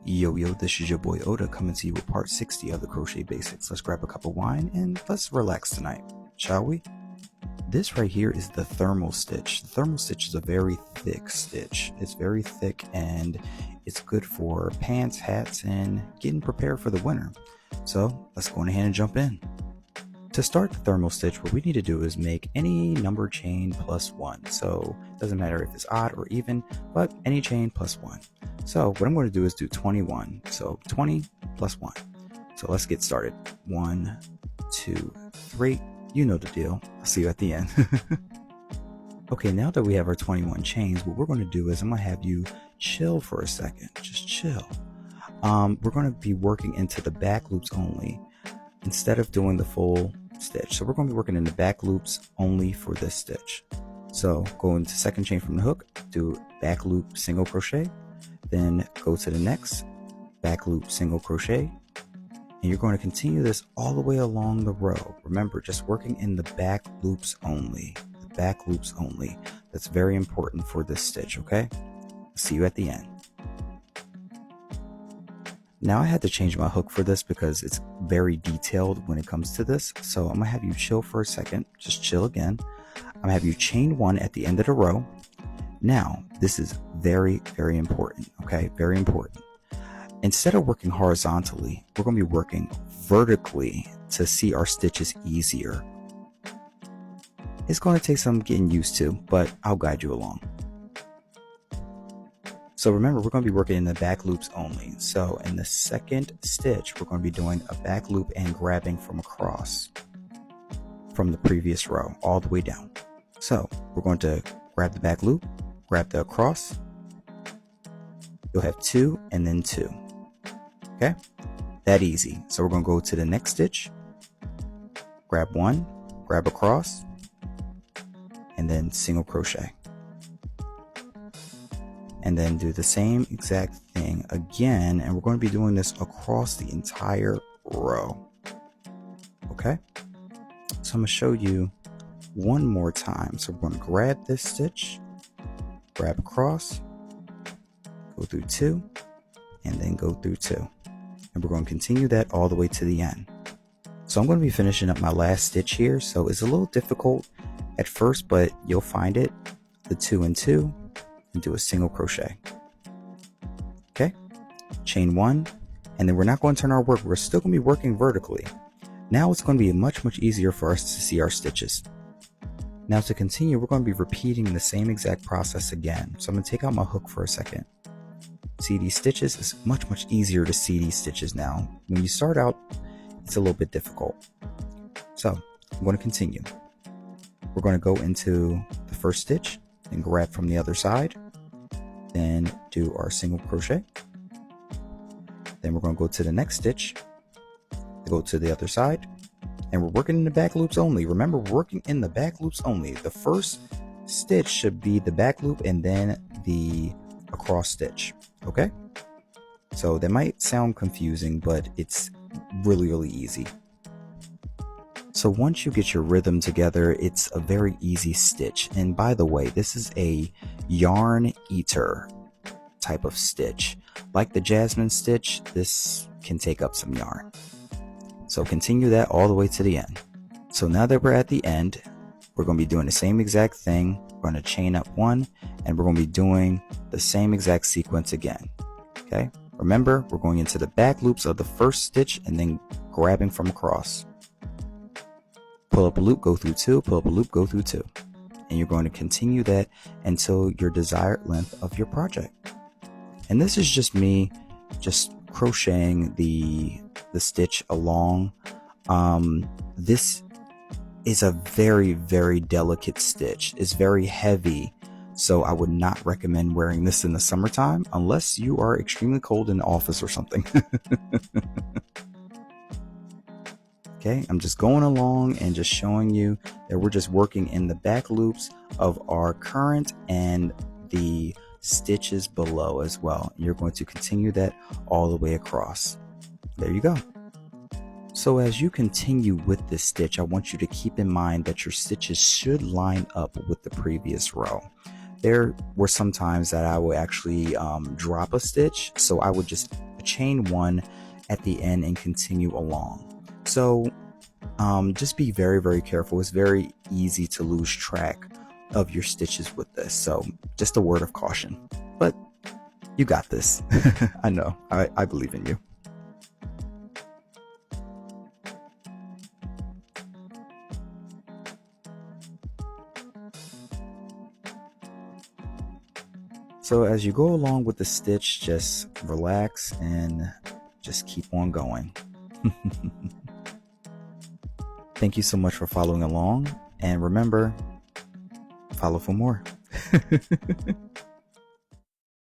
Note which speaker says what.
Speaker 1: Yo, this is your boy Oda coming to you with part 60 of the Crochet Basics. Let's grab a cup of wine and let's relax tonight, shall we? This right here is the thermal stitch. The thermal stitch is a very thick stitch. It's very thick and it's good for pants, hats, and getting prepared for the winter. So let's go ahead and jump in. To start the thermal stitch, what we need to do is make any number chain plus 1. So it doesn't matter if it's odd or even, but any chain plus 1. So what I'm going to do is do 21. So 20 plus 1. So let's get started. 1, 2, 3. You know the deal. I'll see you at the end. Okay, now that we have our 21 chains, what we're going to do is I'm going to have you chill for a second. Just chill. We're going to be working into the back loops only instead of doing the full stitch. So we're going to be working in the back loops only for this stitch. So go into second chain from the hook, do back loop single crochet, then go to the next back loop single crochet, and you're going to continue this all the way along the row. Remember, just working in the back loops only. The back loops only. That's very important for this stitch, okay? See you at the end. Now I had to change my hook for this because it's very detailed when it comes to this. So I'm gonna have you chill for a second. Just chill again. I'm gonna have you chain 1 at the end of the row. Now, this is very, very important, okay? Very important. Instead of working horizontally, we're gonna be working vertically to see our stitches easier. It's gonna take some getting used to, but I'll guide you along. So remember, we're going to be working in the back loops only. So in the second stitch, we're going to be doing a back loop and grabbing from across from the previous row all the way down. So we're going to grab the back loop, grab the across. You'll have 2 and then 2. Okay, that easy. So we're going to go to the next stitch, grab 1, grab across, and then single crochet. And then do the same exact thing again, and we're going to be doing this across the entire row. Okay, so I'm going to show you one more time. So we're going to grab this stitch, grab across, go through 2, and then go through 2, and we're going to continue that all the way to the end. So I'm going to be finishing up my last stitch here, so it's a little difficult at first, but you'll find it. The 2 and 2, and do a single crochet. Okay, chain 1, and then we're not going to turn our work. We're still going to be working vertically. Now it's going to be much easier for us to see our stitches. Now to continue, we're going to be repeating the same exact process again. So I'm going to take out my hook for a second. See these stitches? It's much easier to see these stitches now. When you start out, it's a little bit difficult. So I'm going to continue. We're going to go into the first stitch and grab from the other side, then do our single crochet. Then we're going to go to the next stitch, go to the other side, and we're working in the back loops only. Remember, working in the back loops only. The first stitch should be the back loop and then the across stitch. Okay, so that might sound confusing, but it's really easy. So once you get your rhythm together, it's a very easy stitch. And by the way, this is a yarn eater type of stitch. Like the jasmine stitch, this can take up some yarn. So continue that all the way to the end. So now that we're at the end, we're going to be doing the same exact thing. We're going to chain up 1, and we're going to be doing the same exact sequence again. Okay, remember, we're going into the back loops of the first stitch and then grabbing from across. Pull up a loop, go through 2, pull up a loop, go through 2. And you're going to continue that until your desired length of your project. And this is just me just crocheting the stitch along. This is a very delicate stitch. It's very heavy, so I would not recommend wearing this in the summertime unless you are extremely cold in the office or something. Okay, I'm just going along and just showing you that we're just working in the back loops of our current and the stitches below as well. You're going to continue that all the way across. There you go. So as you continue with this stitch, I want you to keep in mind that your stitches should line up with the previous row. There were some times that I would actually drop a stitch, so I would just chain 1 at the end and continue along. So just be very, very careful. It's very easy to lose track of your stitches with this, so just a word of caution, but you got this. I know, I believe in you. So as you go along with the stitch, just relax and just keep on going. Thank you so much for following along, and remember, follow for more.